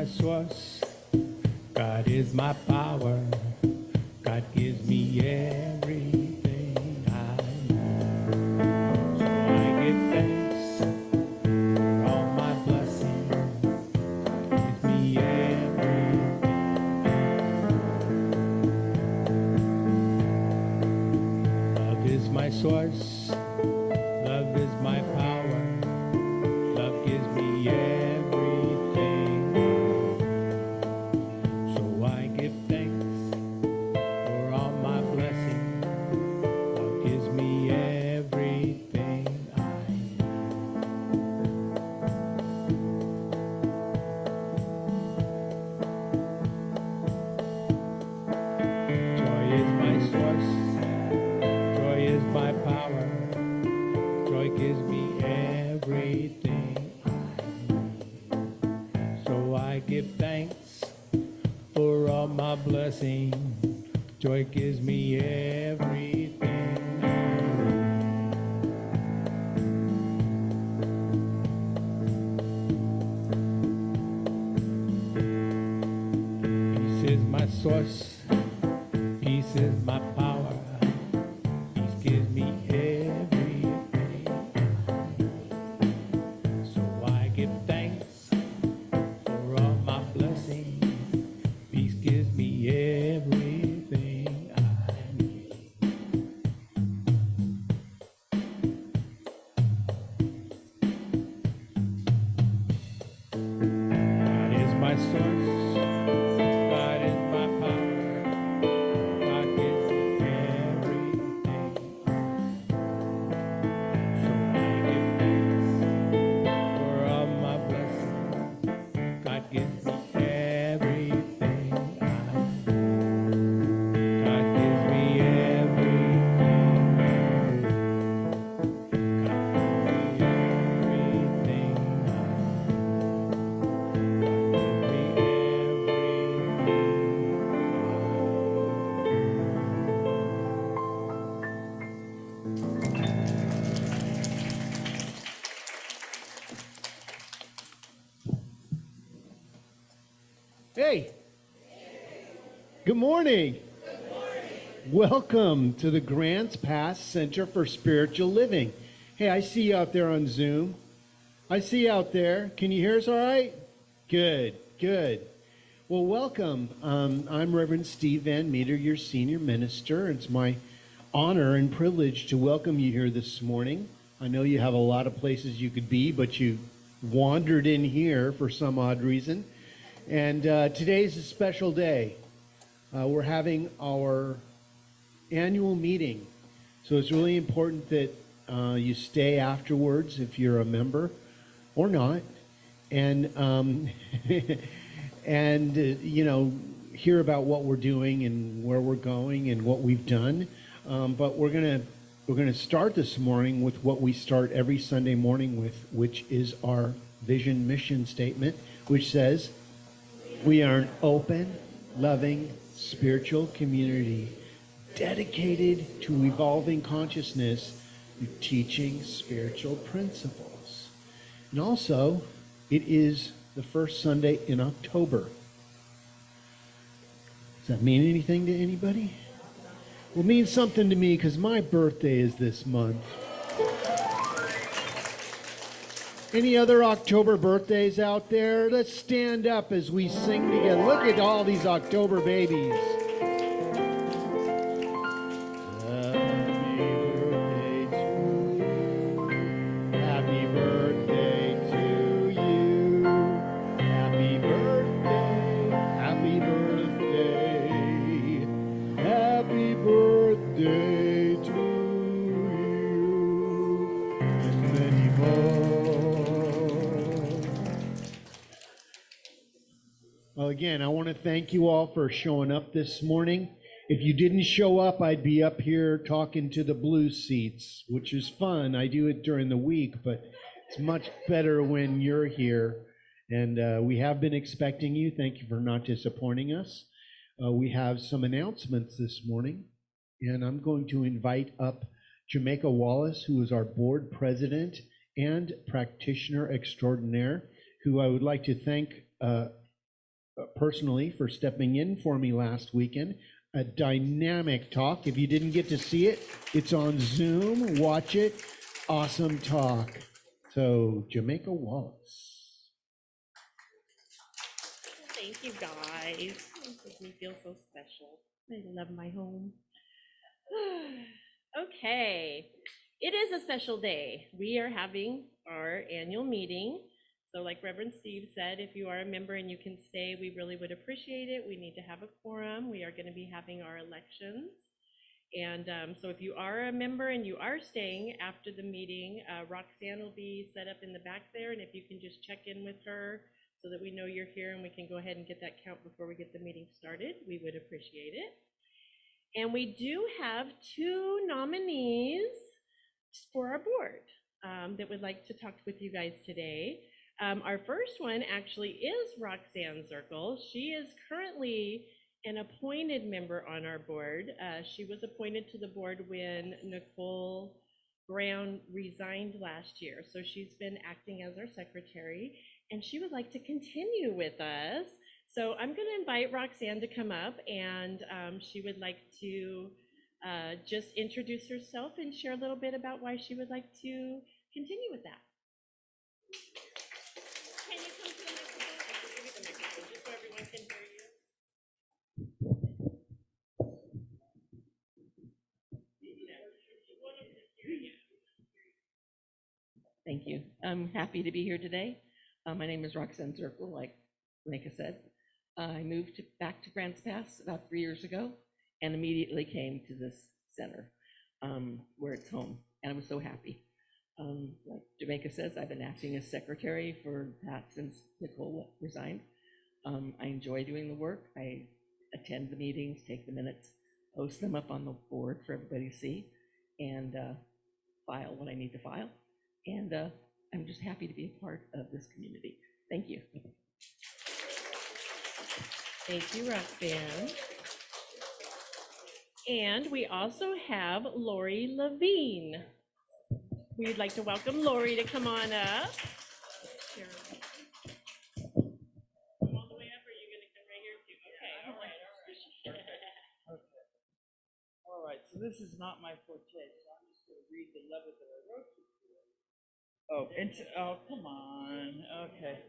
my source. God is my power. God gives me everything I need. So I give thanks for all my blessings. Gives me everything. Love is my source. Love is my power. Love gives me everything. So I give thanks for all my blessings. Love gives me everything I need. Joy is my source. Joy is my power. Joy gives me everything I need. So I give thanks for all my blessings. Joy gives me everything I need. Peace is my source. Peace is my power. Peace gives me everything. So I give thanks for all my blessings. Peace gives me everything I need. God is my source. God is my power. God gives me everything. So I give thanks for all my blessings. God gives me everything I need. God gives me everything. Hey, good morning. Welcome to the Grants Pass Center for Spiritual Living. Hey, I see you out there on Zoom. I see you out there. Can you hear us all right? Good, good. Well, welcome. I'm Reverend Steve Van Meter, your senior minister. It's my honor and privilege to welcome you here this morning. I know you have a lot of places you could be, but you wandered in here for some odd reason. And today's a special day. We're having our annual meeting. So it's really important that you stay afterwards if you're a member or not. And, and hear about what we're doing and where we're going and what we've done. But we're gonna start this morning with what we start every Sunday morning with, which is our vision mission statement, which says, we are an open, loving, spiritual community dedicated to evolving consciousness through teaching spiritual principles. And also, it is the first Sunday in October. Does that mean anything to anybody? Well, it means something to me because my birthday is this month. Any other October birthdays out there? Let's stand up as we sing together. Look at all these October babies. Happy birthday to you. Happy birthday. Happy birthday. Happy birthday to you. And many more. Well, again, I want to thank you all for showing up this morning. If you didn't show up, I'd be up here talking to the blue seats, which is fun. I do it during the week, but it's much better when you're here. And we have been expecting you. Thank you for not disappointing us. We have some announcements this morning, and I'm going to invite up Jamaica Wallace, who is our board president and practitioner extraordinaire, who I would like to thank personally for stepping in for me last weekend. A dynamic talk. If you didn't get to see it, it's on Zoom. Watch it. Awesome talk. So, Jamaica Wallace. Thank you, guys. It makes me feel so special. I love my home. Okay, it is a special day. We are having our annual meeting. So like Reverend Steve said, if you are a member and you can stay, we really would appreciate it. We need to have a quorum. We are going to be having our elections. And so if you are a member and you are staying after the meeting, Roxanne will be set up in the back there. And if you can just check in with her so that we know you're here and we can go ahead and get that count before we get the meeting started, we would appreciate it. And we do have 2 nominees for our board that would like to talk with you guys today. Our first one actually is Roxanne Zirkle. She is currently an appointed member on our board. She was appointed to the board when Nicole Brown resigned last year. So she's been acting as our secretary, and she would like to continue with us. So I'm going to invite Roxanne to come up, and she would like to just introduce herself and share a little bit about why she would like to continue with that. Can you come to the microphone? I can give you the microphone just so everyone can hear you. Thank you. I'm happy to be here today. My name is Roxanne Zirkle, like Jamaica said. I moved back to Grants Pass about 3 years ago and immediately came to this center where it's home, and I was so happy. Like Jamaica says, I've been acting as secretary for Pat since Nicole resigned. I enjoy doing the work. I attend the meetings, take the minutes, post them up on the board for everybody to see, and file what I need to file. And I'm just happy to be a part of this community. Thank you. Thank you, Roxanne. And we also have Lori Levine. We'd like to welcome Lori to come on up. Come all the way up, or are you going to come right here too? Okay, all right. All right, so this is not my forte, so I'm just going to read the letter that I wrote to you. Oh, come on. Okay.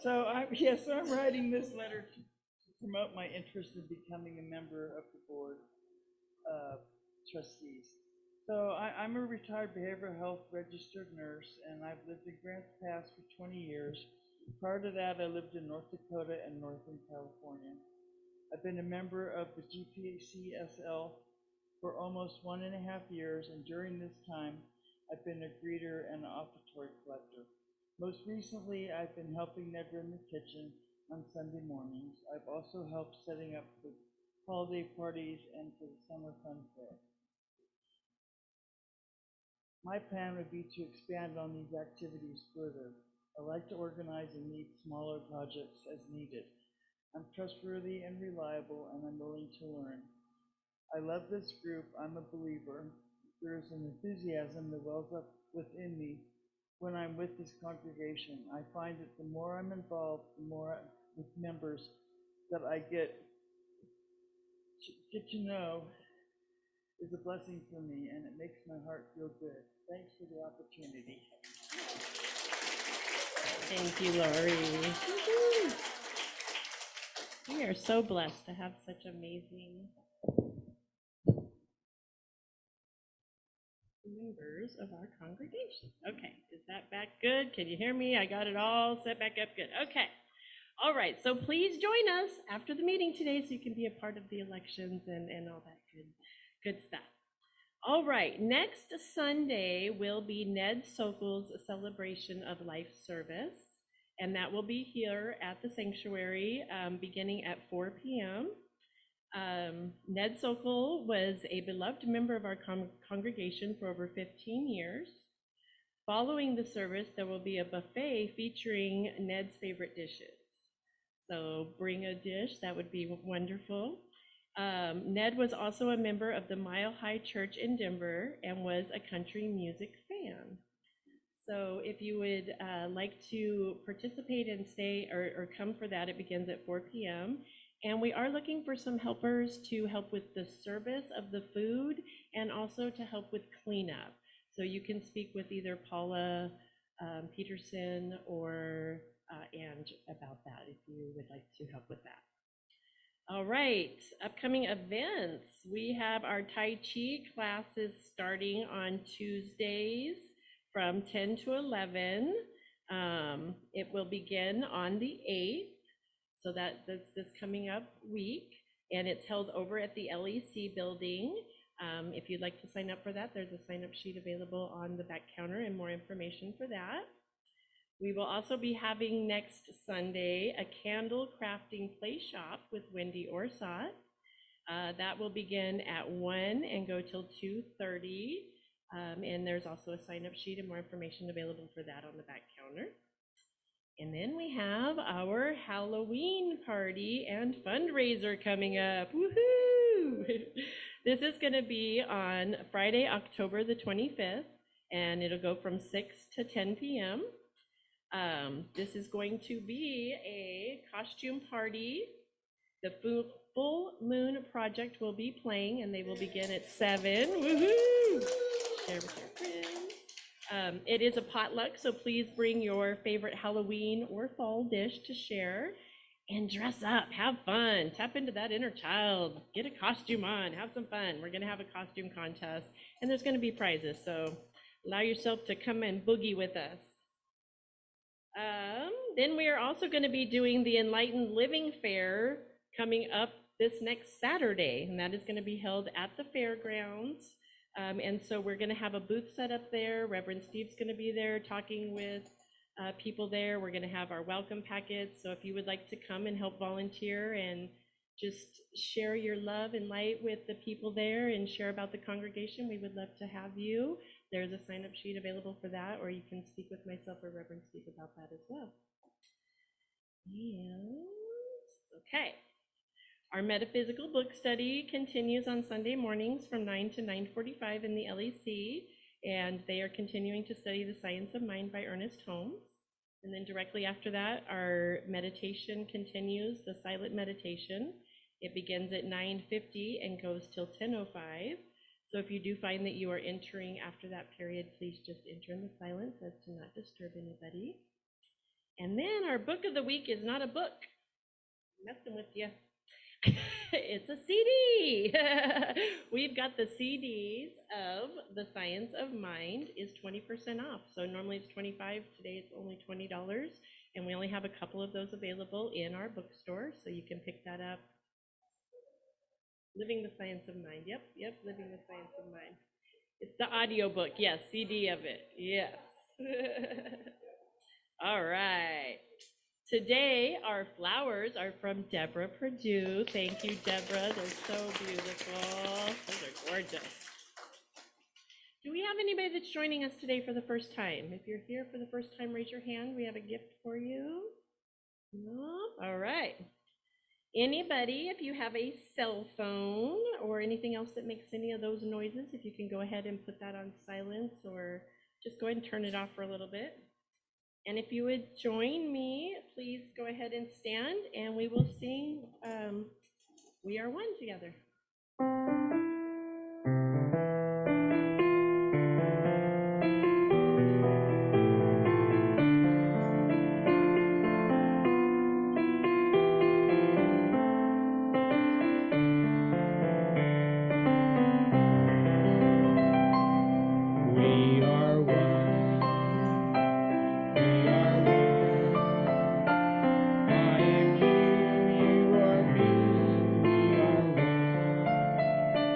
So I'm writing this letter to promote my interest in becoming a member of the board of trustees. So I'm a retired behavioral health registered nurse, and I've lived in Grants Pass for 20 years. Prior to that, I lived in North Dakota and Northern California. I've been a member of the GPCSL for almost 1.5 years, and during this time, I've been a greeter and an offertory collector. Most recently, I've been helping Ned run the kitchen on Sunday mornings. I've also helped setting up the holiday parties and for the summer fun fair. My plan would be to expand on these activities further. I like to organize and lead smaller projects as needed. I'm trustworthy and reliable, and I'm willing to learn. I love this group. I'm a believer. There is an enthusiasm that wells up within me when I'm with this congregation. I find that the more I'm involved, the more with members that I get to know is a blessing for me, and it makes my heart feel good. Thanks for the opportunity. Thank you, Lori. We are so blessed to have such amazing members of our congregation. Okay, is that back good? Can you hear me? I got it all set back up good. Okay. All right, so please join us after the meeting today so you can be a part of the elections and all that good stuff. All right, next Sunday will be Ned Sokol's Celebration of Life service, and that will be here at the sanctuary beginning at 4 p.m. Ned Sokol was a beloved member of our congregation for over 15 years. Following the service, there will be a buffet featuring Ned's favorite dishes. So bring a dish, that would be wonderful. Ned was also a member of the Mile High Church in Denver and was a country music fan. So if you would like to participate and stay or come for that, it begins at 4 p.m. And we are looking for some helpers to help with the service of the food and also to help with cleanup. So you can speak with either Paula Peterson or Ange about that if you would like to help with that. All right, upcoming events. We have our Tai Chi classes starting on Tuesdays from 10 to 11. It will begin on the 8th, so that's this coming up week, and it's held over at the LEC building. If you'd like to sign up for that, there's a sign-up sheet available on the back counter and more information for that. We will also be having next Sunday a candle crafting play shop with Wendy Orsat. That will begin at 1 and go till 2:30. And there's also a sign-up sheet and more information available for that on the back counter. And then we have our Halloween party and fundraiser coming up. Woohoo! This is going to be on Friday, October the 25th, and it'll go from 6 to 10 p.m. This is going to be a costume party. The Full Moon Project will be playing, and they will begin at 7. Woohoo! Share with your friends. It is a potluck, so please bring your favorite Halloween or fall dish to share and dress up, have fun, tap into that inner child, get a costume on, have some fun. We're gonna have a costume contest, and there's gonna be prizes, so allow yourself to come and boogie with us. Then we are also going to be doing the Enlightened Living Fair coming up this next Saturday, and that is going to be held at the fairgrounds. And so we're going to have a booth set up there. Reverend Steve's going to be there talking with people there. We're going to have our welcome packets. So if you would like to come and help volunteer and just share your love and light with the people there and share about the congregation, we would love to have you. There's a sign-up sheet available for that, or you can speak with myself or Reverend Steve about that as well. And, okay. Our metaphysical book study continues on Sunday mornings from 9 to 9:45 in the LEC, and they are continuing to study The Science of Mind by Ernest Holmes. And then directly after that, our meditation continues, the silent meditation. It begins at 9:50 and goes till 10:05. So if you do find that you are entering after that period, please just enter in the silence as to not disturb anybody. And then our book of the week is not a book. I'm messing with you. It's a CD. We've got the CDs of The Science of Mind is 20% off. So normally it's $25, today it's only $20. And we only have a couple of those available in our bookstore, so you can pick that up. Living the Science of Mind. Yep, Living the Science of Mind. It's the audio book, yes, CD of it, yes. All right. Today, our flowers are from Deborah Perdue. Thank you, Deborah. They're so beautiful. Those are gorgeous. Do we have anybody that's joining us today for the first time? If you're here for the first time, raise your hand. We have a gift for you. No? All right. Anybody, if you have a cell phone or anything else that makes any of those noises, if you can go ahead and put that on silence or just go ahead and turn it off for a little bit. And if you would join me, please go ahead and stand and we will sing We Are One together. We are one. We are one. I am you, you are me. We are one.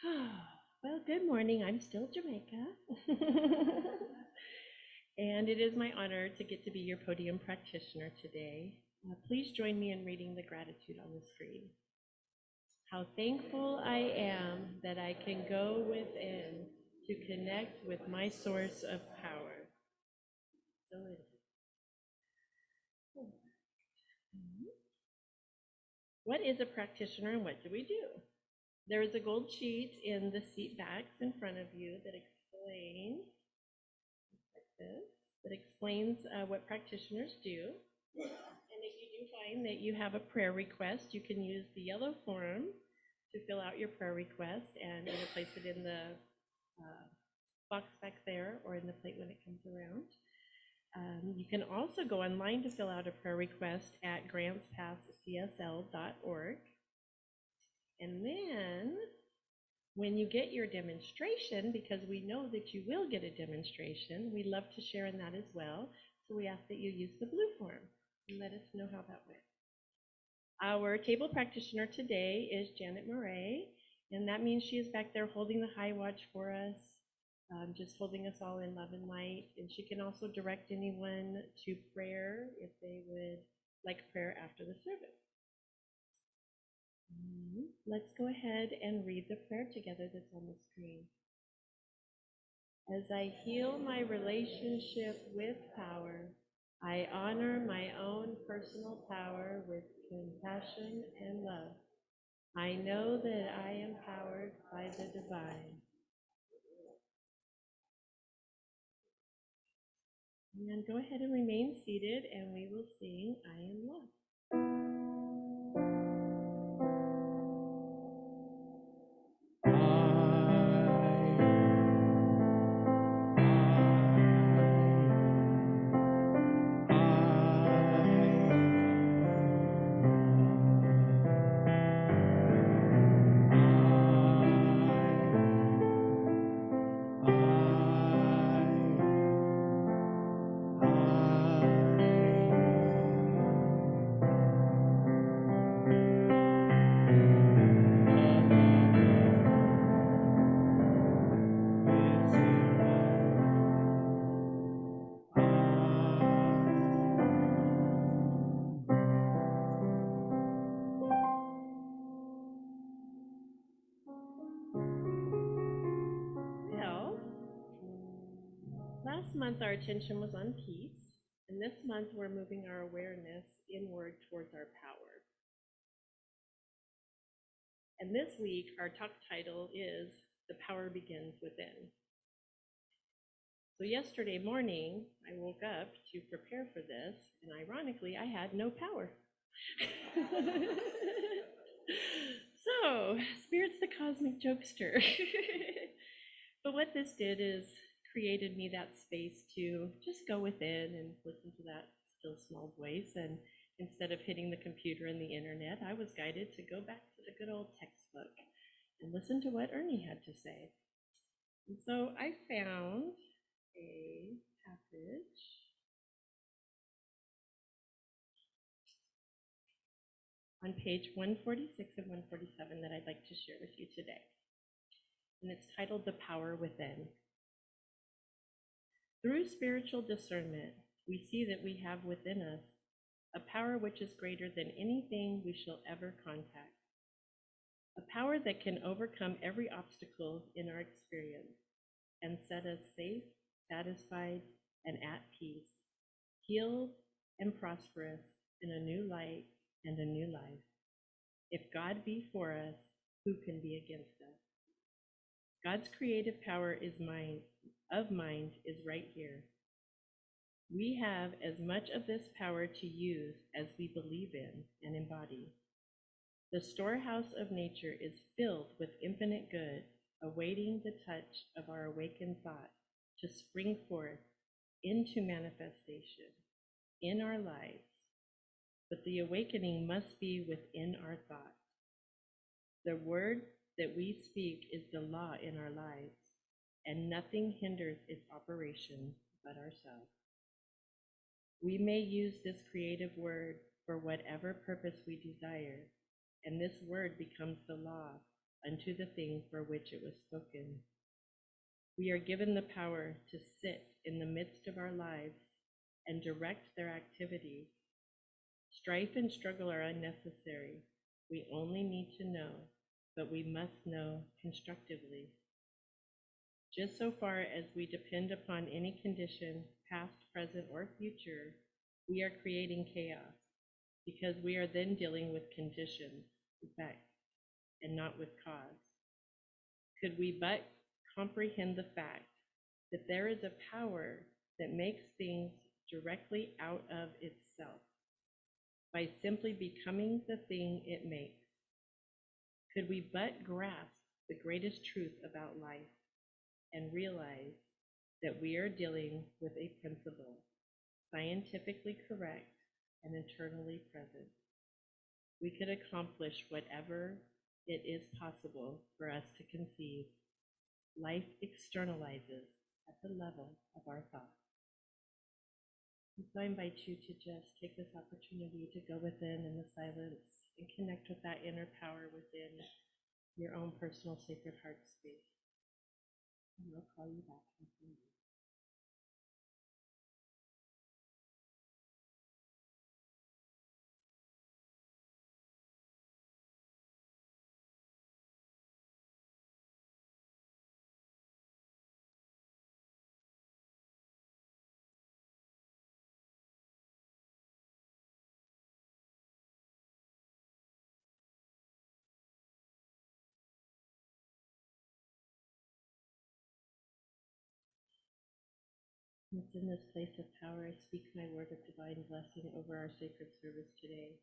Well, good morning. I'm still Jamaica. And it is my honor to get to be your podium practitioner today. Please join me in reading the gratitude on the screen. How thankful I am that I can go within to connect with my source of power. So it is. What is a practitioner and what do we do? There is a gold sheet in the seat backs in front of you that explains what practitioners do. And if you do find that you have a prayer request, you can use the yellow form to fill out your prayer request and either place it in the box back there or in the plate when it comes around. You can also go online to fill out a prayer request at grantspasscsl.org. And then when you get your demonstration, because we know that you will get a demonstration, we love to share in that as well. So we ask that you use the blue form and let us know how that went. Our table practitioner today is Janet Murray, and that means she is back there holding the high watch for us, just holding us all in love and light. And she can also direct anyone to prayer if they would like prayer after the service. Let's go ahead and read the prayer together that's on the screen. As I heal my relationship with power, I honor my own personal power with compassion and love. I know that I am powered by the divine. And go ahead and remain seated, and we will sing I Am Love. Well, last month our attention was on peace, and this month we're moving our awareness inward towards our power. And this week our talk title is The Power Begins Within. So yesterday morning I woke up to prepare for this, and ironically I had no power. So, Spirit's the cosmic jokester. But what this did is created me that space to just go within and listen to that still small voice. And instead of hitting the computer and the internet, I was guided to go back to the good old textbook and listen to what Ernie had to say. And so I found a passage on page 146 and 147 that I'd like to share with you today. And it's titled The Power Within. Through spiritual discernment, we see that we have within us a power which is greater than anything we shall ever contact. A power that can overcome every obstacle in our experience and set us safe, satisfied, and at peace, healed and prosperous in a new light and a new life. If God be for us, who can be against us? God's creative power is mind is right here. We have as much of this power to use as we believe in and embody. The storehouse of nature is filled with infinite good, awaiting the touch of our awakened thought to spring forth into manifestation in our lives. But the awakening must be within our thought. The word that we speak is the law in our lives, and nothing hinders its operation but ourselves. We may use this creative word for whatever purpose we desire, and this word becomes the law unto the thing for which it was spoken. We are given the power to sit in the midst of our lives and direct their activities. Strife and struggle are unnecessary. We only need to know, but we must know constructively. Just so far as we depend upon any condition, past, present, or future, we are creating chaos because we are then dealing with conditions, effects, and not with cause. Could we but comprehend the fact that there is a power that makes things directly out of itself by simply becoming the thing it makes? Could we but grasp the greatest truth about life and realize that we are dealing with a principle, scientifically correct and eternally present, we could accomplish whatever it is possible for us to conceive. Life externalizes at the level of our thoughts. And so I invite you to just take this opportunity to go within in the silence and connect with that inner power within your own personal sacred heart space. And we'll call you back in a few minutes. It's in this place of power I speak my word of divine blessing over our sacred service today.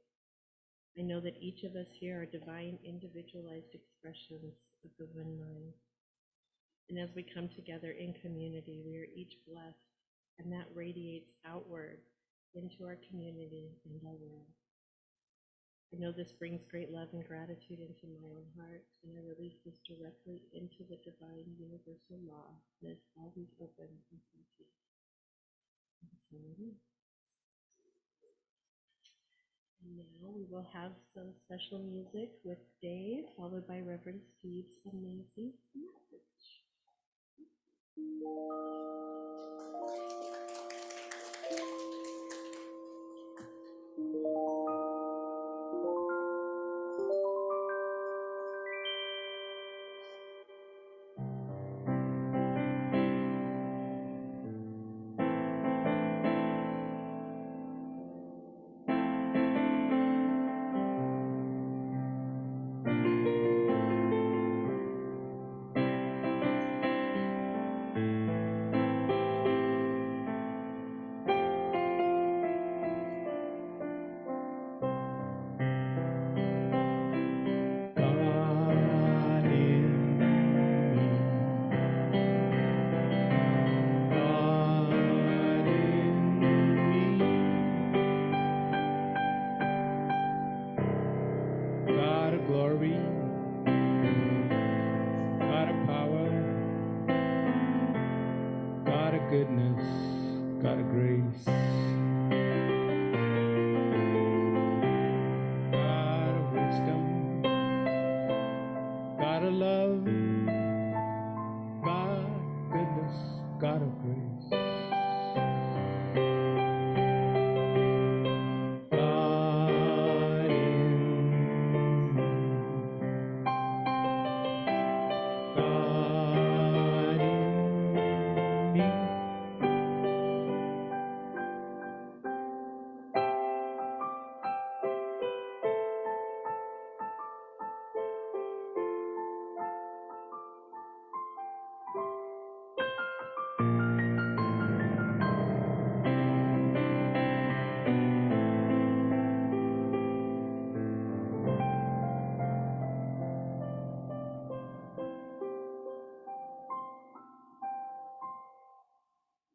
I know that each of us here are divine, individualized expressions of the one mind. And as we come together in community, we are each blessed, and that radiates outward into our community and our world. I know this brings great love and gratitude into my own heart, and I release this directly into the divine universal law that is always open and complete. So it is. And now we will have some special music with Dave, followed by Reverend Steve's amazing message. God in me. God in me. God of glory. God of power. God of goodness. God of grace. God of wisdom. God of love. God, goodness, God of grace. God in me. God in me.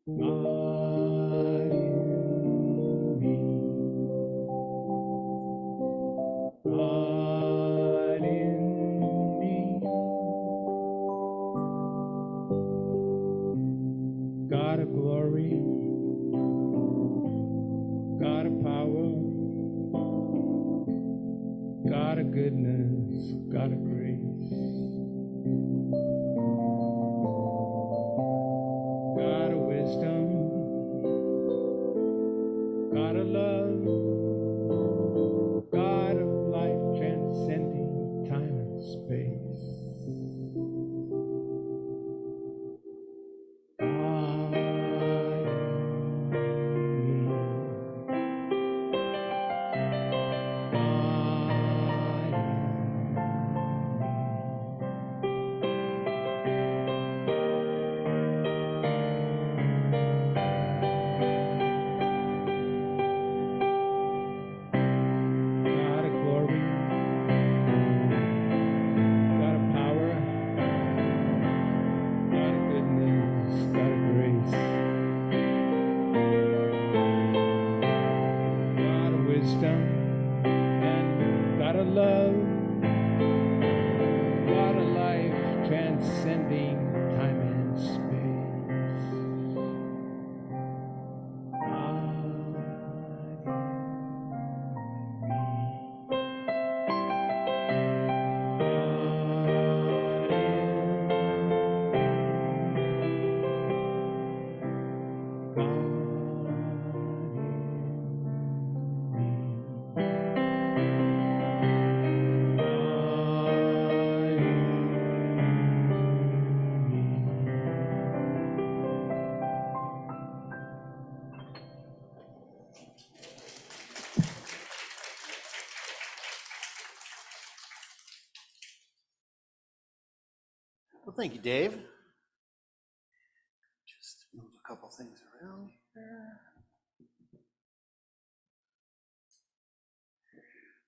God in me. God in me. God of glory. God of power. God of goodness. God of grace. God of wisdom, God of love, God of life transcending time and space. God in me. God God of glory, God of power, God of goodness, God of grace, God of wisdom, and God of love, God of life transcending time and space. Well, thank you, Dave. Just move a couple things around here.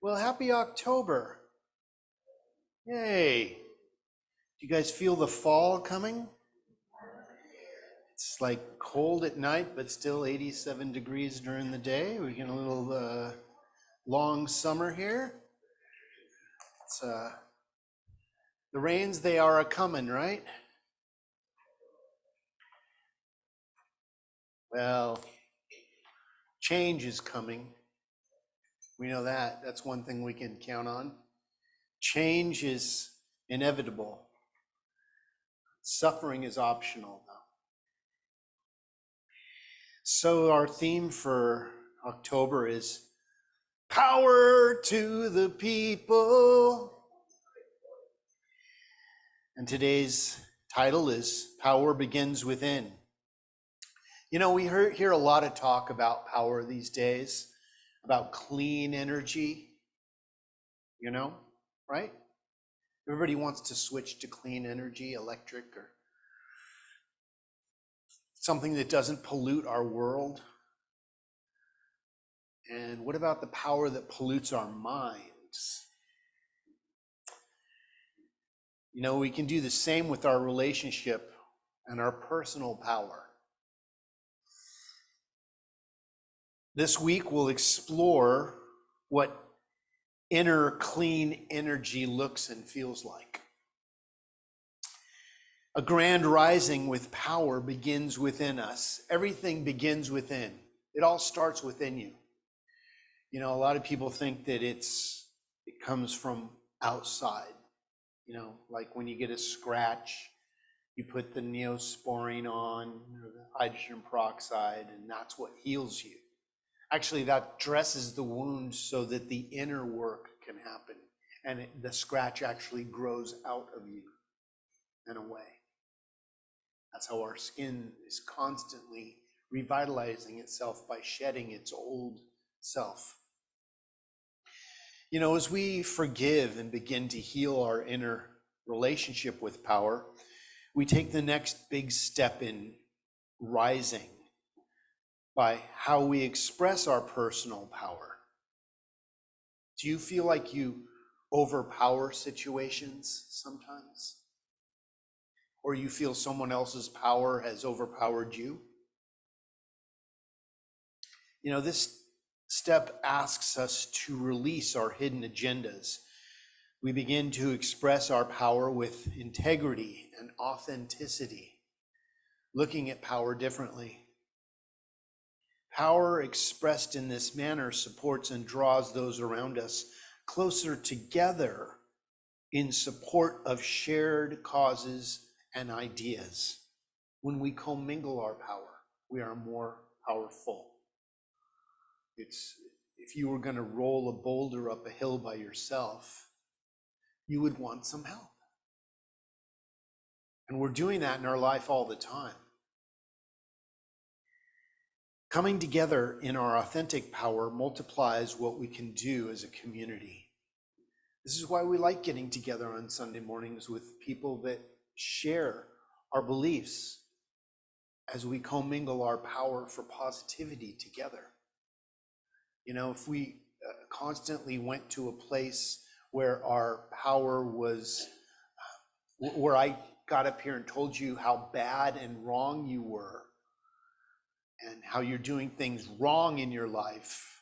Well, happy October. Yay. Do you guys feel the fall coming? It's like cold at night, but still 87 degrees during the day. We're getting a little long summer here. It's the rains, they are a coming, right? Well, change is coming. We know that. That's one thing we can count on. Change is inevitable. Suffering is optional, though. So our theme for October is Power to the People. And today's title is Power Begins Within. You know, we hear a lot of talk about power these days, about clean energy, you know, right? Everybody wants to switch to clean energy, electric, or something that doesn't pollute our world. And what about the power that pollutes our minds? You know, we can do the same with our relationship and our personal power. This week, we'll explore what inner clean energy looks and feels like. A grand rising with power begins within us. Everything begins within. It all starts within you. You know, a lot of people think that it comes from outside. You know, like when you get a scratch, you put the Neosporin on, or the hydrogen peroxide, and that's what heals you. Actually, that dresses the wound so that the inner work can happen, and the scratch actually grows out of you in a way. That's how our skin is constantly revitalizing itself by shedding its old self. You know, as we forgive and begin to heal our inner relationship with power, we take the next big step in rising by how we express our personal power. Do you feel like you overpower situations sometimes? Or you feel someone else's power has overpowered you? You know, this step asks us to release our hidden agendas. We begin to express our power with integrity and authenticity, looking at power differently. Power expressed in this manner supports and draws those around us closer together in support of shared causes and ideas. When we commingle our power, we are more powerful. It's, if you were going to roll a boulder up a hill by yourself, you would want some help. And we're doing that in our life all the time. Coming together in our authentic power multiplies what we can do as a community. This is why we like getting together on Sunday mornings with people that share our beliefs as we commingle our power for positivity together. You know, if we constantly went to a place where our power was, where I got up here and told you how bad and wrong you were, and how you're doing things wrong in your life,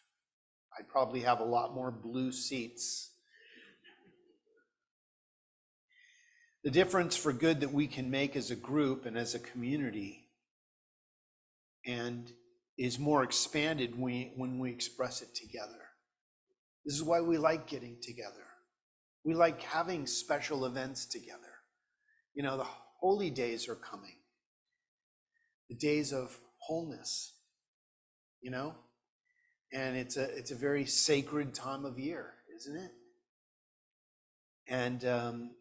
I'd probably have a lot more blue seats. The difference for good that we can make as a group and as a community and is more expanded when we express it together. This is why we like getting together. We like having special events together. You know, the holy days are coming. The days of wholeness, you know? And it's a very sacred time of year, isn't it? And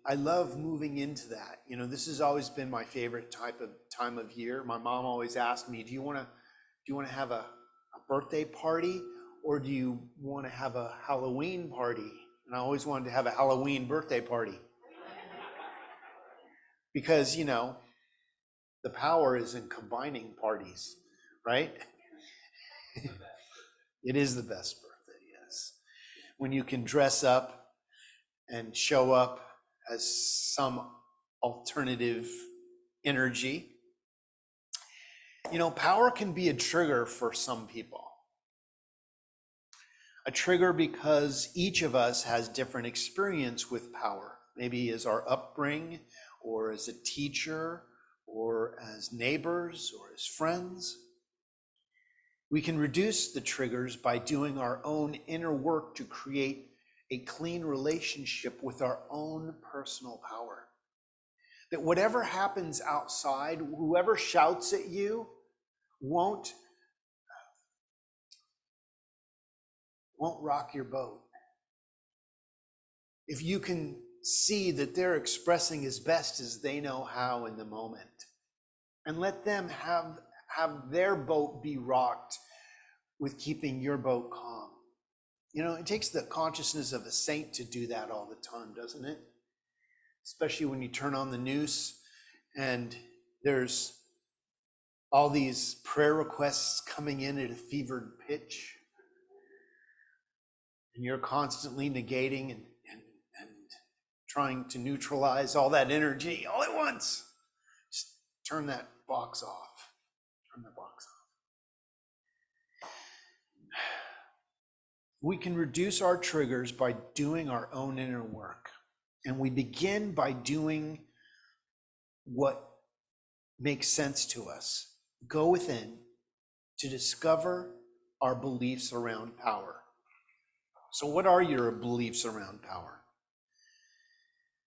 I love moving into that. You know, this has always been my favorite type of time of year. My mom always asked me, do you want to have a birthday party, or do you want to have a Halloween party? And I always wanted to have a Halloween birthday party. Because, you know, the power is in combining parties, right? It is the best birthday, yes. When you can dress up and show up as some alternative energy. You know, power can be a trigger for some people. A trigger because each of us has different experience with power. Maybe as our upbringing, or as a teacher, or as neighbors, or as friends. We can reduce the triggers by doing our own inner work to create a clean relationship with our own personal power. That whatever happens outside, whoever shouts at you won't rock your boat. If you can see that they're expressing as best as they know how in the moment, and let them have their boat be rocked with keeping your boat calm. You know, it takes the consciousness of a saint to do that all the time, doesn't it? Especially when you turn on the news and there's all these prayer requests coming in at a fevered pitch. And you're constantly negating and trying to neutralize all that energy all at once. Just turn that box off. Turn the box off. We can reduce our triggers by doing our own inner work. And we begin by doing what makes sense to us. Go within to discover our beliefs around power. So what are your beliefs around power?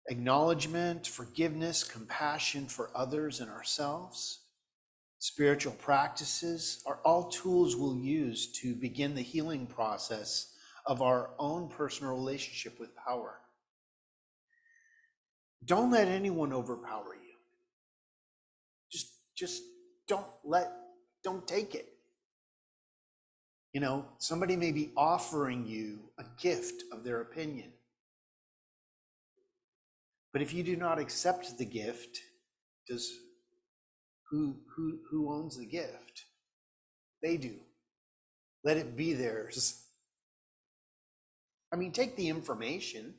Acknowledgement, forgiveness, compassion for others and ourselves. Spiritual practices are all tools we'll use to begin the healing process of our own personal relationship with power. Don't let anyone overpower you. Just don't take it. You know, somebody may be offering you a gift of their opinion. But if you do not accept the gift, who owns the gift? They do. Let it be theirs. I mean, take the information.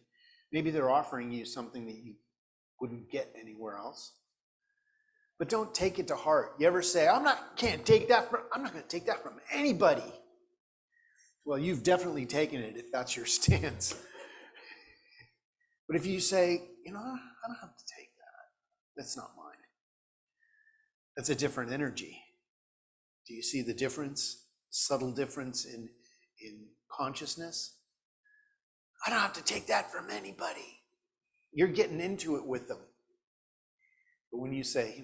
Maybe they're offering you something that you wouldn't get anywhere else. But don't take it to heart. You ever say, I'm not going to take that from anybody. Well, you've definitely taken it if that's your stance. But if you say, you know, I don't have to take that. That's not mine. That's a different energy. Do you see the difference? Subtle difference in consciousness? I don't have to take that from anybody. You're getting into it with them. But when you say,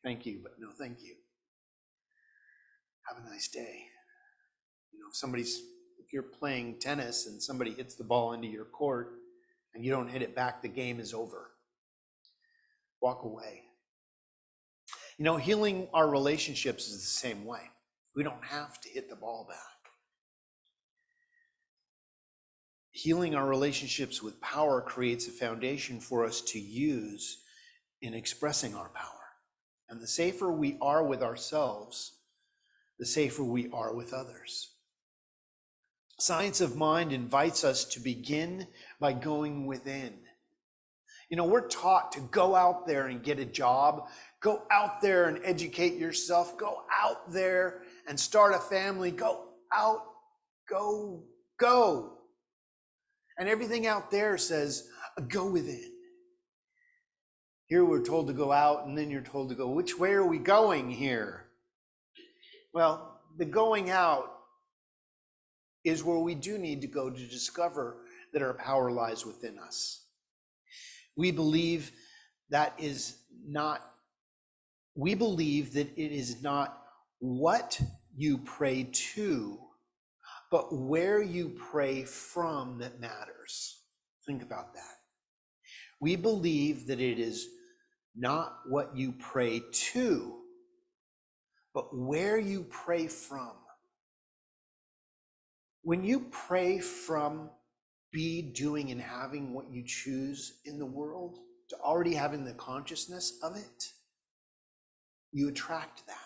thank you, but no thank you, have a nice day. If you're playing tennis and somebody hits the ball into your court and you don't hit it back, the game is over. Walk away. Healing our relationships is the same way. We don't have to hit the ball back. Healing our relationships with power creates a foundation for us to use in expressing our power. And the safer we are with ourselves, the safer we are with others. Science of Mind invites us to begin by going within. We're taught to go out there and get a job, go out there and educate yourself, go out there and start a family, go out, go. And everything out there says, go within. Here we're told to go out, and then you're told to go, which way are we going here? Well, the going out is where we do need to go to discover that our power lies within us. We believe that it is not what you pray to, but where you pray from that matters. Think about that. We believe that it is not what you pray to, but where you pray from. When you pray from be doing and having what you choose in the world, to already having the consciousness of it, you attract that.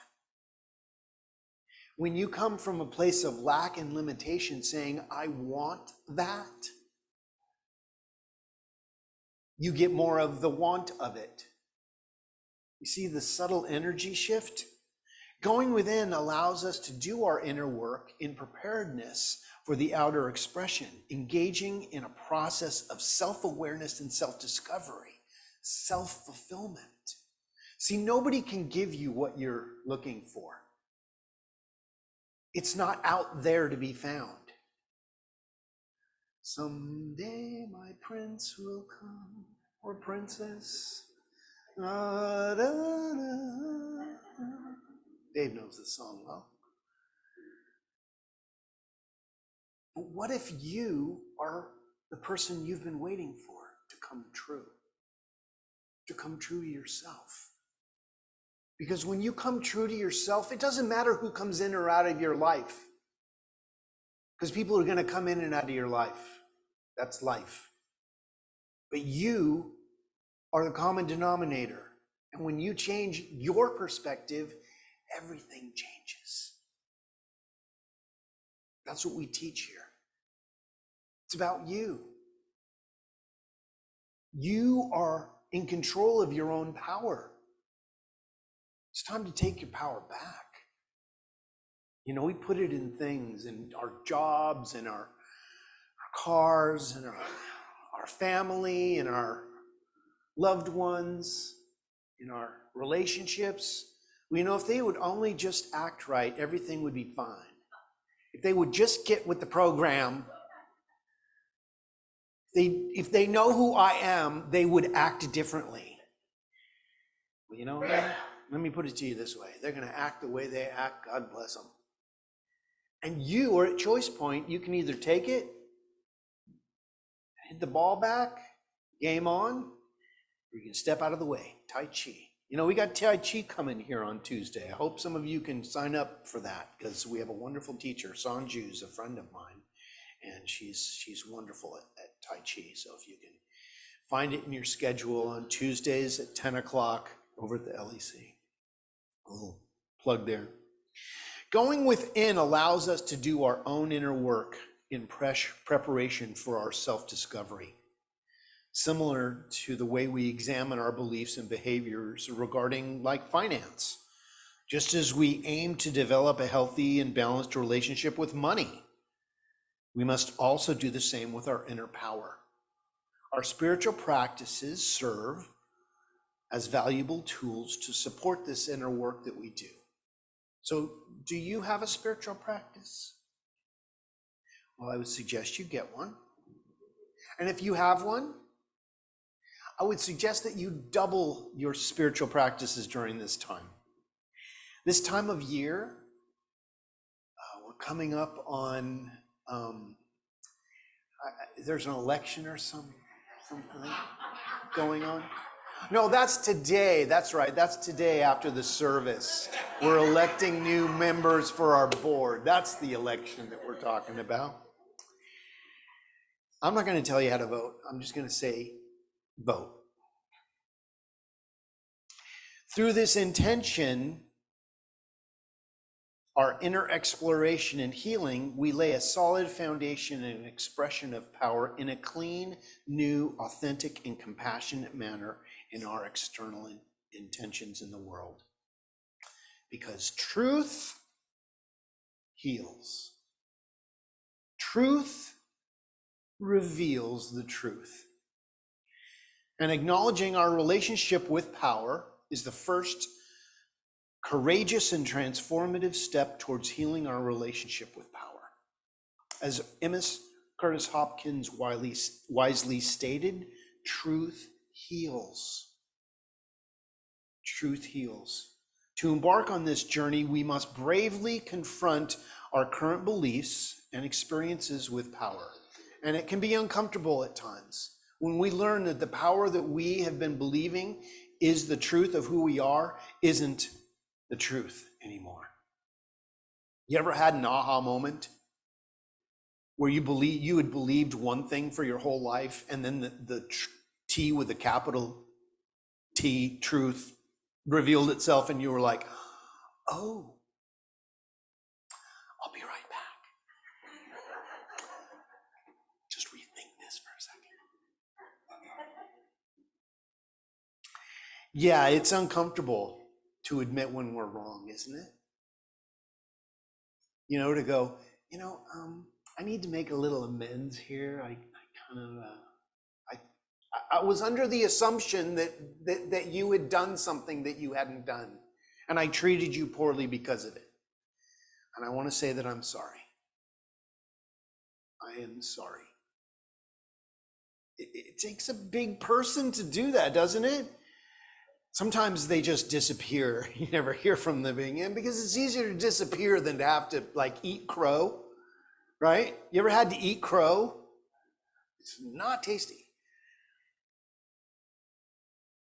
When you come from a place of lack and limitation saying, I want that, you get more of the want of it. You see the subtle energy shift? Going within allows us to do our inner work in preparedness for the outer expression, engaging in a process of self-awareness and self-discovery, self-fulfillment. See, nobody can give you what you're looking for. It's not out there to be found. Someday my prince will come, or princess. Da, da, da. Dave knows this song well. But what if you are the person you've been waiting for to come true to yourself? Because when you come true to yourself, it doesn't matter who comes in or out of your life. Because people are going to come in and out of your life. That's life. But you are the common denominator. And when you change your perspective, everything changes. That's what we teach here. It's about you. You are in control of your own power. It's time to take your power back. We put it in things, in our jobs, in our cars, in our family, in our loved ones, in our relationships. If they would only just act right, everything would be fine. If they would just get with the program, if they know who I am, they would act differently. Well, let me put it to you this way. They're going to act the way they act. God bless them. And you are at choice point. You can either take it, hit the ball back, game on, or you can step out of the way. Tai Chi. We got Tai Chi coming here on Tuesday. I hope some of you can sign up for that because we have a wonderful teacher. Sanju is a friend of mine, and she's wonderful at Tai Chi. So if you can find it in your schedule on Tuesdays at 10 o'clock over at the LEC. A little plug there. Going within allows us to do our own inner work in preparation for our self-discovery. Similar to the way we examine our beliefs and behaviors regarding finance. Just as we aim to develop a healthy and balanced relationship with money, we must also do the same with our inner power. Our spiritual practices serve as valuable tools to support this inner work that we do. So, do you have a spiritual practice? Well, I would suggest you get one. And if you have one, I would suggest that you double your spiritual practices during this time. This time of year, we're coming up on, there's an election or something going on. No, that's today. That's right. That's today after the service. We're electing new members for our board. That's the election that we're talking about. I'm not going to tell you how to vote. I'm just going to say vote. Through this intention, our inner exploration and healing, we lay a solid foundation and expression of power in a clean, new, authentic, and compassionate manner in our external intentions in the world. Because truth heals. Truth reveals the truth. And acknowledging our relationship with power is the first courageous and transformative step towards healing our relationship with power. As Amos Curtis Hopkins wisely stated, truth heals. Truth heals. To embark on this journey, we must bravely confront our current beliefs and experiences with power. And it can be uncomfortable at times when we learn that the power that we have been believing is the truth of who we are isn't the truth anymore. You ever had an aha moment where you had believed one thing for your whole life, and then the T with a capital T, truth, revealed itself, and you were like, oh, I'll be right back. Just rethink this for a second. Yeah, it's uncomfortable to admit when we're wrong, isn't it? You know, to go, I need to make a little amends here. I was under the assumption that you had done something that you hadn't done, and I treated you poorly because of it. And I want to say that I'm sorry. I am sorry. It takes a big person to do that, doesn't it? Sometimes they just disappear. You never hear from them again because it's easier to disappear than to have to eat crow, right? You ever had to eat crow? It's not tasty.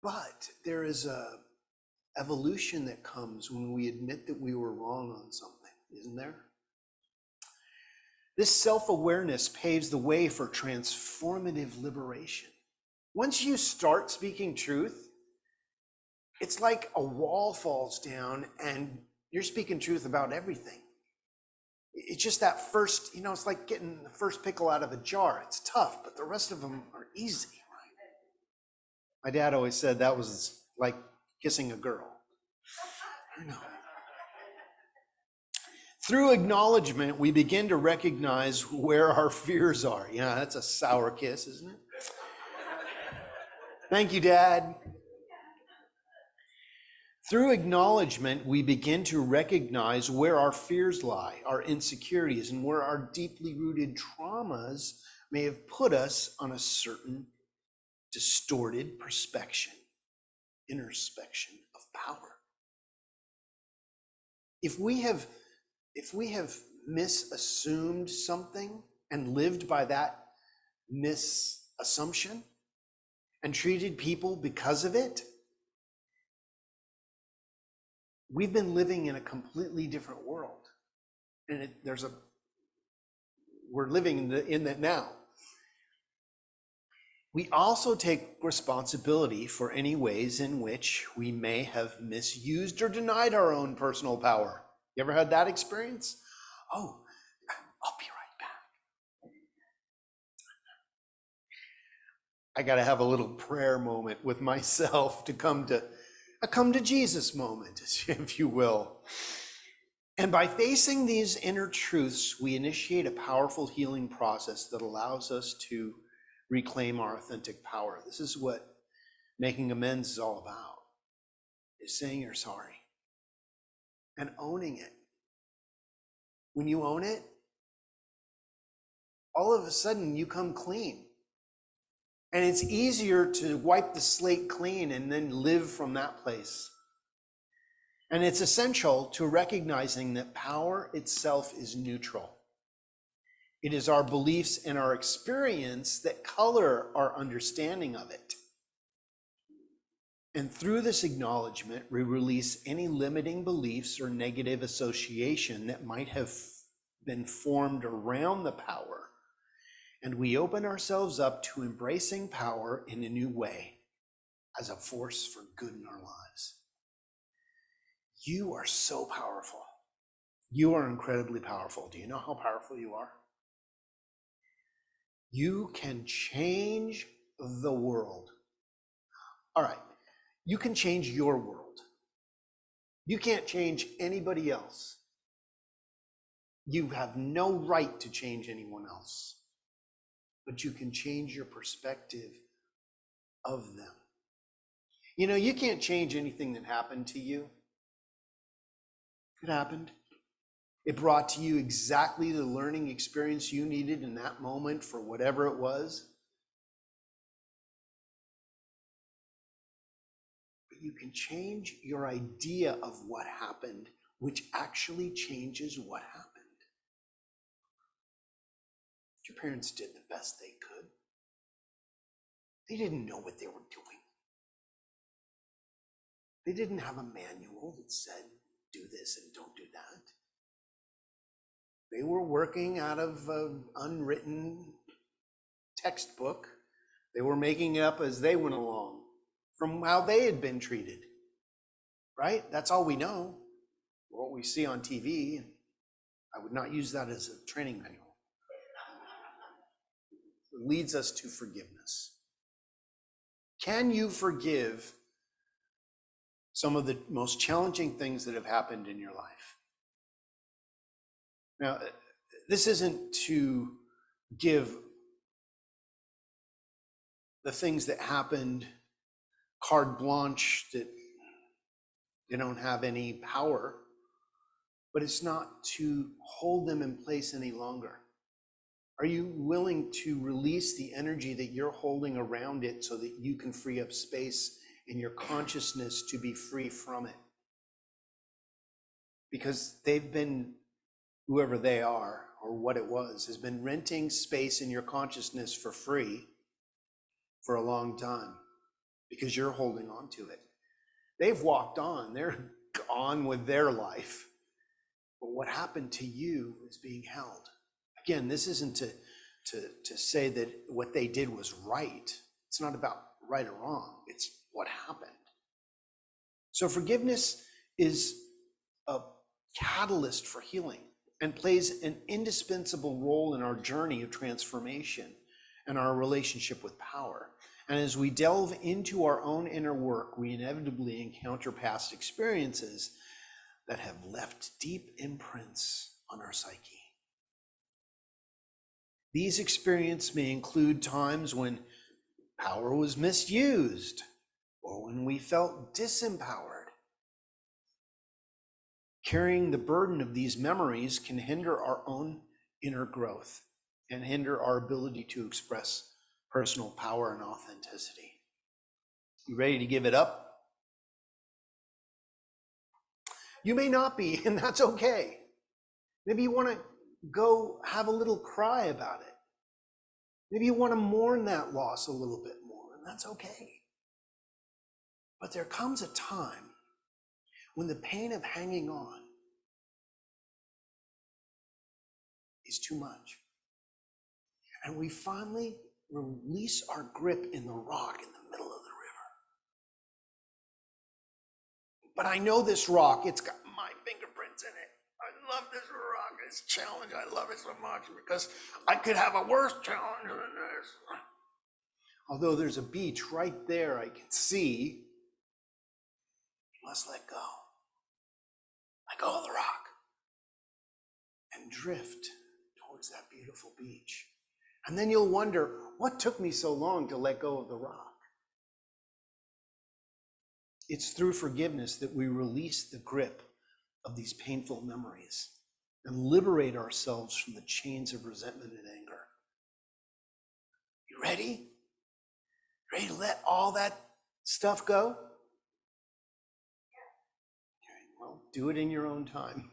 But there is a evolution that comes when we admit that we were wrong on something, isn't there? This self-awareness paves the way for transformative liberation. Once you start speaking truth, it's like a wall falls down and you're speaking truth about everything. It's just that first, it's like getting the first pickle out of a jar. It's tough, but the rest of them are easy, right? My dad always said that was like kissing a girl. I know. Through acknowledgement, we begin to recognize where our fears are. Yeah, that's a sour kiss, isn't it? Thank you, Dad. Through acknowledgement, we begin to recognize where our fears lie, our insecurities, and where our deeply rooted traumas may have put us on a certain distorted introspection of power. If we have misassumed something and lived by that misassumption and treated people because of it, we've been living in a completely different world. And we're living in that now. We also take responsibility for any ways in which we may have misused or denied our own personal power. You ever had that experience? Oh, I'll be right back. I got to have a little prayer moment with myself to come to Jesus moment, if you will. And by facing these inner truths, we initiate a powerful healing process that allows us to reclaim our authentic power. This is what making amends is all about, is saying you're sorry and owning it. When you own it, all of a sudden you come clean. And it's easier to wipe the slate clean and then live from that place. And it's essential to recognizing that power itself is neutral. It is our beliefs and our experience that color our understanding of it. And through this acknowledgement, we release any limiting beliefs or negative association that might have been formed around the power. And we open ourselves up to embracing power in a new way as a force for good in our lives. You are so powerful. You are incredibly powerful. Do you know how powerful you are? You can change the world. All right, you can change your world. You can't change anybody else. You have no right to change anyone else, but you can change your perspective of them. You know, you can't change anything that happened to you. It happened. It brought to you exactly the learning experience you needed in that moment for whatever it was. But you can change your idea of what happened, which actually changes what happened. Your parents did the best they could. They didn't know what they were doing. They didn't have a manual that said, do this and don't do that. They were working out of an unwritten textbook. They were making it up as they went along from how they had been treated, right? That's all we know, what we see on TV. I would not use that as a training manual. It leads us to forgiveness. Can you forgive some of the most challenging things that have happened in your life? Now, this isn't to give the things that happened carte blanche that they don't have any power, but it's not to hold them in place any longer. Are you willing to release the energy that you're holding around it so that you can free up space in your consciousness to be free from it? Because they've been, whoever they are or what it was, has been renting space in your consciousness for free for a long time because you're holding on to it. They've walked on, they're on with their life. But what happened to you is being held. Again, this isn't to say that what they did was right. It's not about right or wrong. It's what happened. So forgiveness is a catalyst for healing and plays an indispensable role in our journey of transformation and our relationship with power. And as we delve into our own inner work, we inevitably encounter past experiences that have left deep imprints on our psyche. These experiences may include times when power was misused or when we felt disempowered. Carrying the burden of these memories can hinder our own inner growth and hinder our ability to express personal power and authenticity. You ready to give it up? You may not be, and that's okay. Maybe you want to go have a little cry about it. Maybe you want to mourn that loss a little bit more, and that's okay. But there comes a time when the pain of hanging on is too much. And we finally release our grip in the rock in the middle of the river. But I know this rock, it's got my fingerprints in it. I love this rock, this challenge. I love it so much because I could have a worse challenge than this. Although there's a beach right there I can see, you must let go. Let go of the rock and drift towards that beautiful beach. And then you'll wonder, what took me so long to let go of the rock? It's through forgiveness that we release the grip of these painful memories and liberate ourselves from the chains of resentment and anger. You ready? Ready to let all that stuff go? Okay, well, do it in your own time.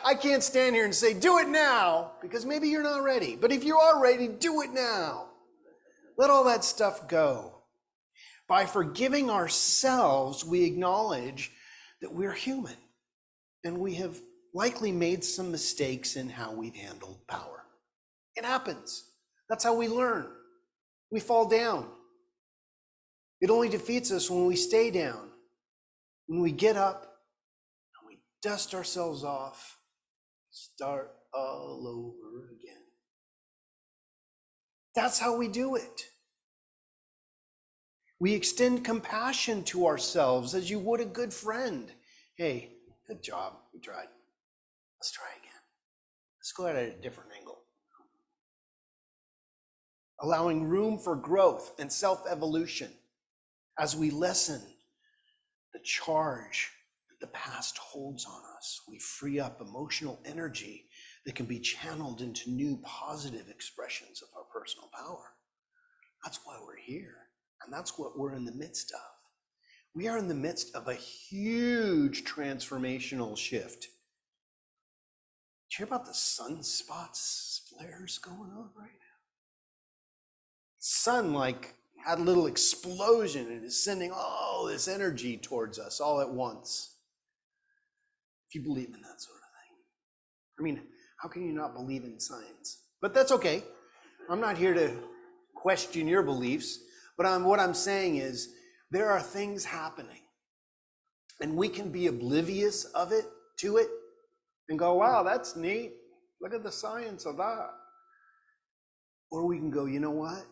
I can't stand here and say, do it now, because maybe you're not ready. But if you are ready, do it now. Let all that stuff go. By forgiving ourselves, we acknowledge that we're human and we have likely made some mistakes in how we've handled power. It happens. That's how we learn. We fall down. It only defeats us when we stay down, when we get up and we dust ourselves off, start all over again. That's how we do it. We extend compassion to ourselves as you would a good friend. Hey, good job, we tried. Let's try again. Let's go at it at a different angle. Allowing room for growth and self-evolution as we lessen the charge that the past holds on us. We free up emotional energy that can be channeled into new positive expressions of our personal power. That's why we're here. And that's what we're in the midst of. We are in the midst of a huge transformational shift. Did you hear about the sunspots flares going on right now? Sun had a little explosion and is sending all this energy towards us all at once. If you believe in that sort of thing. I mean, how can you not believe in science? But that's okay. I'm not here to question your beliefs. But what I'm saying is there are things happening and we can be oblivious to it and go, wow, that's neat. Look at the science of that. Or we can go, you know what?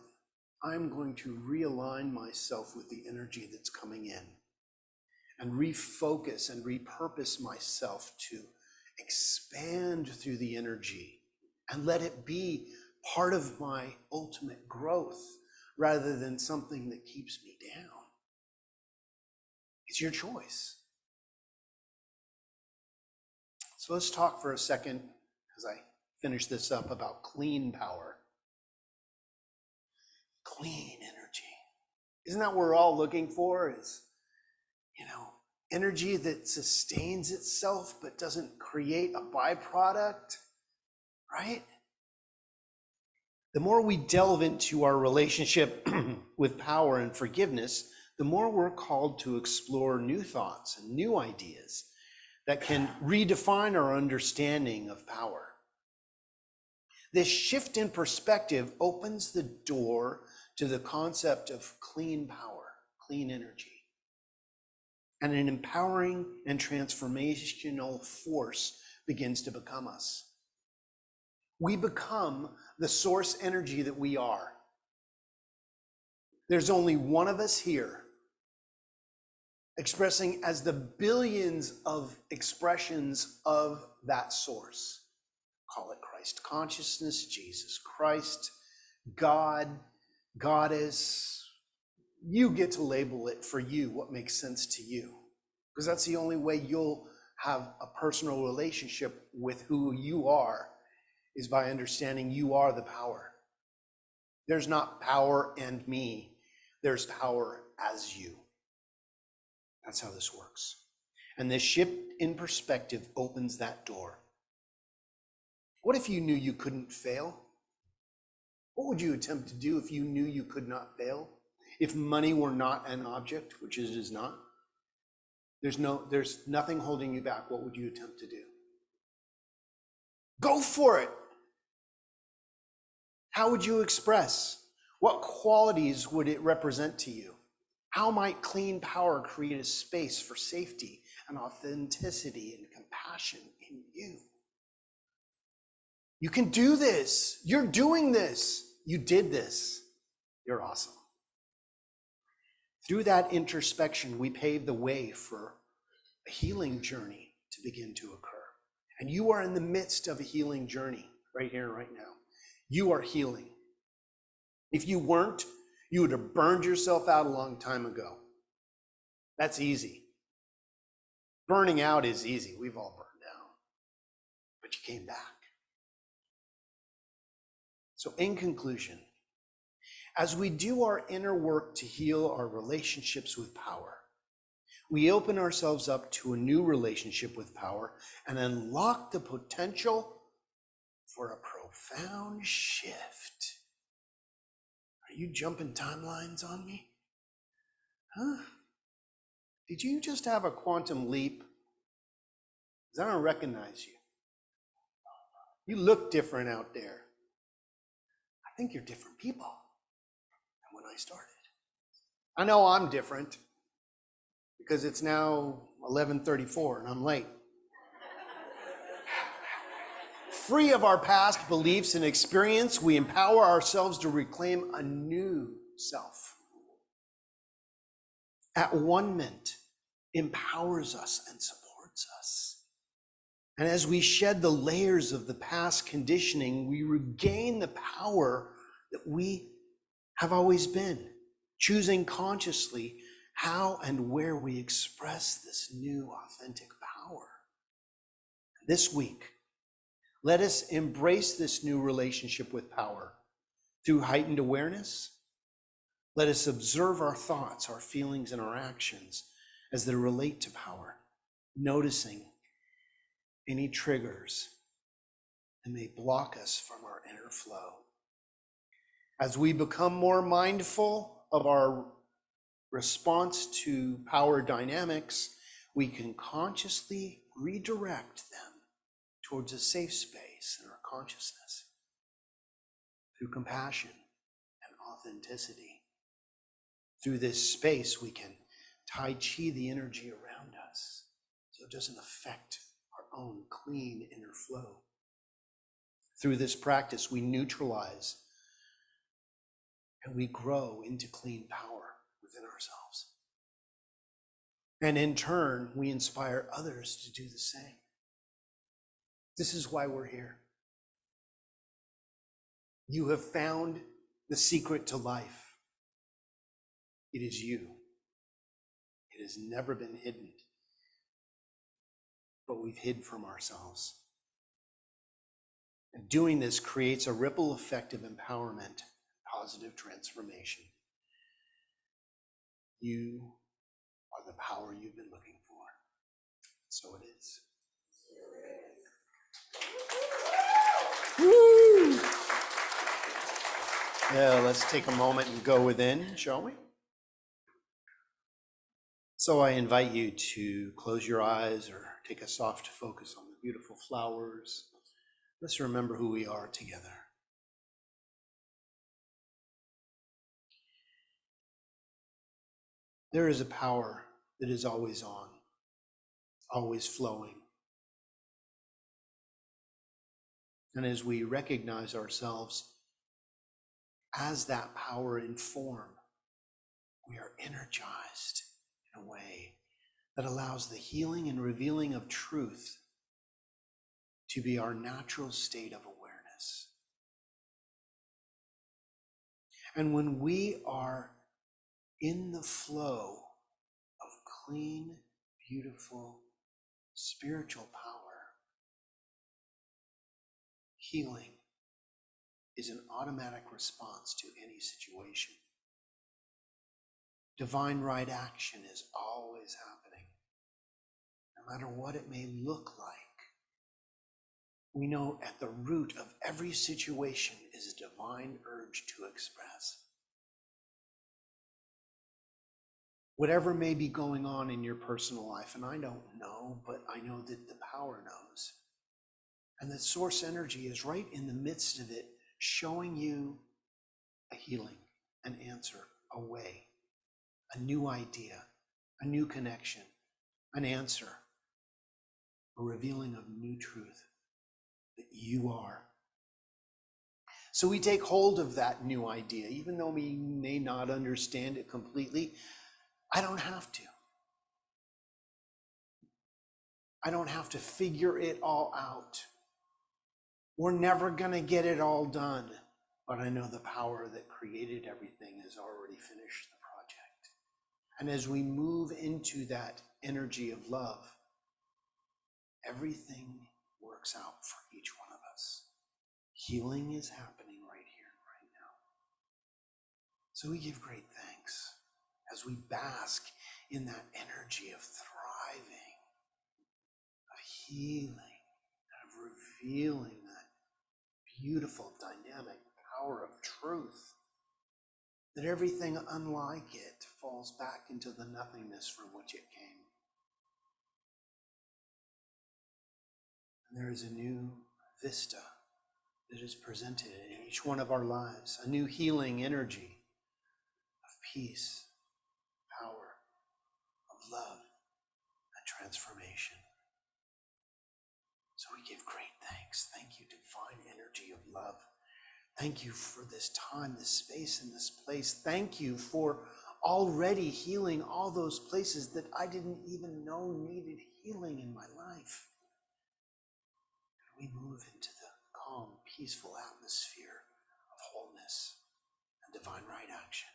I'm going to realign myself with the energy that's coming in and refocus and repurpose myself to expand through the energy and let it be part of my ultimate growth, rather than something that keeps me down. It's your choice. So let's talk for a second, as I finish this up, about clean power. Clean energy. Isn't that what we're all looking for? Is, energy that sustains itself but doesn't create a byproduct, right? The more we delve into our relationship with power and forgiveness, the more we're called to explore new thoughts and new ideas that can redefine our understanding of power. This shift in perspective opens the door to the concept of clean power, clean energy, and an empowering and transformational force begins to become us. We become the source energy that we are. There's only one of us here, expressing as the billions of expressions of that source. Call it Christ consciousness, Jesus Christ, God, Goddess. You get to label it for you what makes sense to you, because that's the only way you'll have a personal relationship with who you are, is by understanding you are the power. There's not power and me. There's power as you. That's how this works. And this shift in perspective opens that door. What if you knew you couldn't fail? What would you attempt to do if you knew you could not fail? If money were not an object, which it is not, there's nothing holding you back. What would you attempt to do? Go for it. How would you express? What qualities would it represent to you? How might clean power create a space for safety and authenticity and compassion in you? You can do this. You're doing this. You did this. You're awesome. Through that introspection, we pave the way for a healing journey to begin to occur. And you are in the midst of a healing journey right here, right now. You are healing. If you weren't, you would have burned yourself out a long time ago. That's easy. Burning out is easy. We've all burned out. But you came back. So in conclusion, As we do our inner work to heal our relationships with power, we open ourselves up to a new relationship with power and unlock the potential for a profound shift. Are you jumping timelines on me? Huh? Did you just have a quantum leap? Because I don't recognize you. You look different out there. I think you're different people than when I started. I know I'm different because it's now 11:34 and I'm late. Free of our past beliefs and experience, we empower ourselves to reclaim a new self. At one ment empowers us and supports us. And as we shed the layers of the past conditioning, we regain the power that we have always been, choosing consciously how and where we express this new authentic power. This week, let us embrace this new relationship with power through heightened awareness. Let us observe our thoughts, our feelings, and our actions as they relate to power, noticing any triggers that may block us from our inner flow. As we become more mindful of our response to power dynamics, we can consciously redirect them towards a safe space in our consciousness through compassion and authenticity. Through this space, we can Tai Chi the energy around us so it doesn't affect our own clean inner flow. Through this practice, we neutralize and we grow into clean power within ourselves. And in turn, we inspire others to do the same. This is why we're here. You have found the secret to life. It is you. It has never been hidden, but we've hid from ourselves. And doing this creates a ripple effect of empowerment, positive transformation. You are the power you've been looking for. So it is. Woo! Yeah, let's take a moment and go within, shall we? So I invite you to close your eyes or take a soft focus on the beautiful flowers. Let's remember who we are together. There is a power that is always on, always flowing. And as we recognize ourselves as that power in form, we are energized in a way that allows the healing and revealing of truth to be our natural state of awareness. And when we are in the flow of clean, beautiful, spiritual power, healing is an automatic response to any situation. Divine right action is always happening, no matter what it may look like. We know at the root of every situation is a divine urge to express. Whatever may be going on in your personal life, and I don't know, but I know that the power knows. And the source energy is right in the midst of it, showing you a healing, an answer, a way, a new idea, a new connection, an answer, a revealing of new truth that you are. So we take hold of that new idea, even though we may not understand it completely. I don't have to. I don't have to figure it all out. We're never going to get it all done, but I know the power that created everything has already finished the project. And as we move into that energy of love, everything works out for each one of us. Healing is happening right here, right now. So we give great thanks as we bask in that energy of thriving, of healing, and of revealing that beautiful dynamic power of truth, that everything unlike it falls back into the nothingness from which it came. And there is a new vista that is presented in each one of our lives, a new healing energy of peace, power, of love, and transformation. So we give great thanks. Thank you, divine energy of love. Thank you for this time, this space, and this place. Thank you for already healing all those places that I didn't even know needed healing in my life. We move into the calm, peaceful atmosphere of wholeness and divine right action.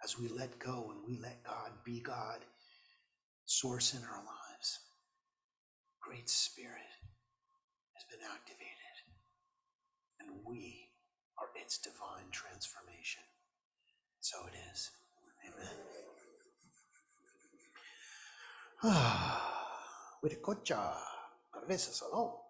As we let go and we let God be God, source in our lives, Great Spirit has been activated, and we are its divine transformation. So it is. Amen. Wirikocha, Carvesa Salom.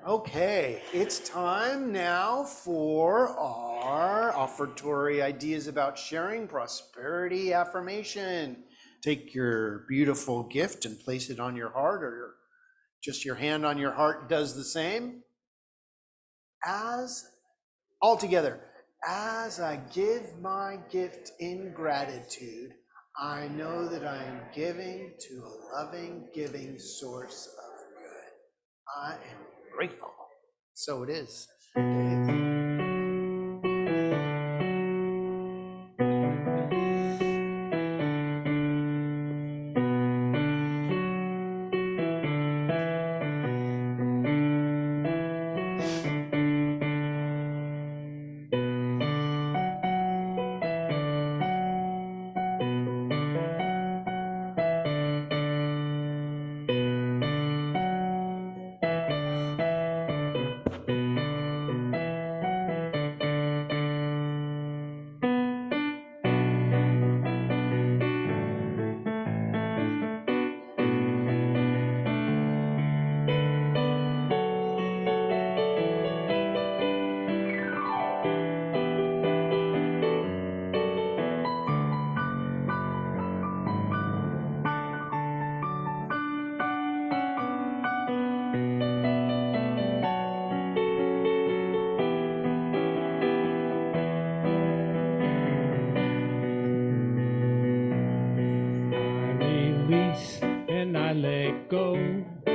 Okay, it's time now for our offertory ideas about sharing prosperity affirmation. Take your beautiful gift and place it on your heart, or just your hand on your heart does the same. As all together, as I give my gift in gratitude, I know that I am giving to a loving, giving source of good. I am grateful. So it is. And I let go. I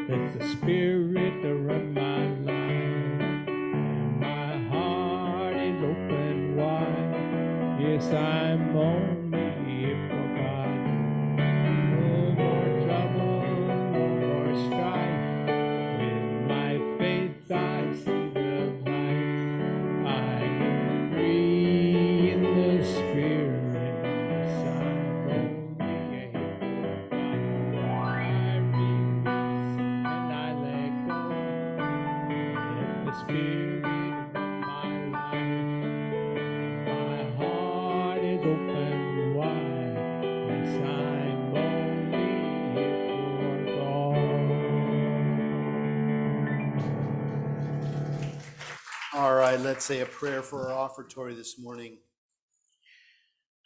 let the Spirit run my life. And my heart is open wide. Yes, I'm only here for God. No more trouble, no more strife. With my faith I see the light. I am free in the Spirit. Yes, I'm only here for God. I release and I let go. Let the Spirit run my life. My heart is open wide. Yes, I'm only here for God. All right, let's say a prayer for our offertory this morning.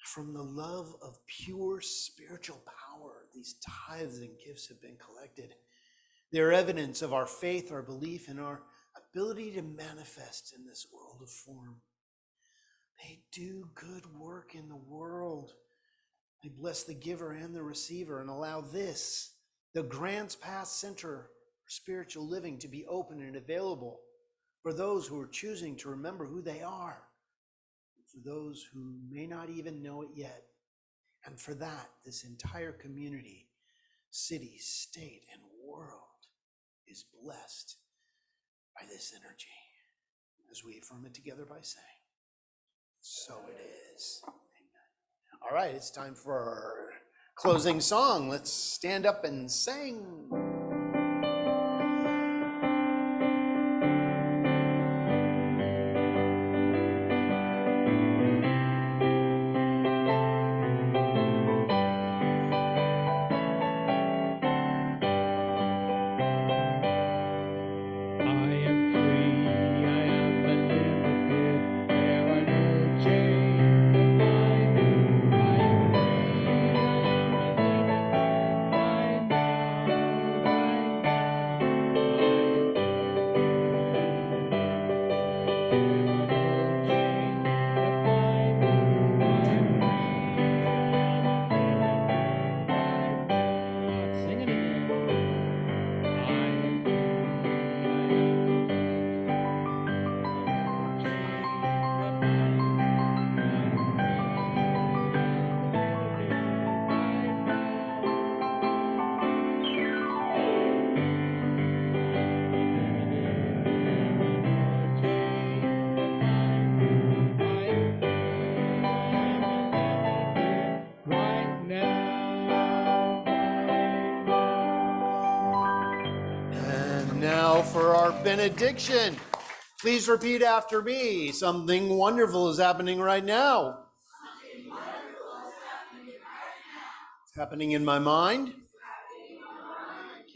From the love of pure spiritual power, these tithes and gifts have been collected. They're evidence of our faith, our belief, and our ability to manifest in this world of form. They do good work in the world. They bless the giver and the receiver and allow this, the Grants Pass Center for Spiritual Living, to be open and available for those who are choosing to remember who they are, for those who may not even know it yet. And for that, this entire community, city, state, and world is blessed by this energy as we affirm it together by saying, so it is. Amen. All right, it's time for our closing song. Let's stand up and sing. now for our benediction. Please repeat after me. Something wonderful is happening right now. It's happening in my mind,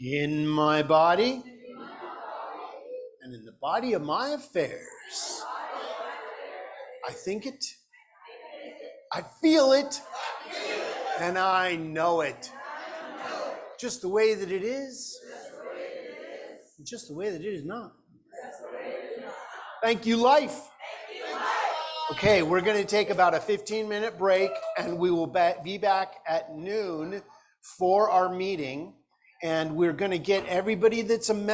in my body, and in the body of my affairs. I think it, I feel it, and I know it. Just the way that it is, just the way that it is not. Thank you, life. Okay, we're going to take about a 15-minute break, and we will be back at noon for our meeting. And we're going to get everybody that's a member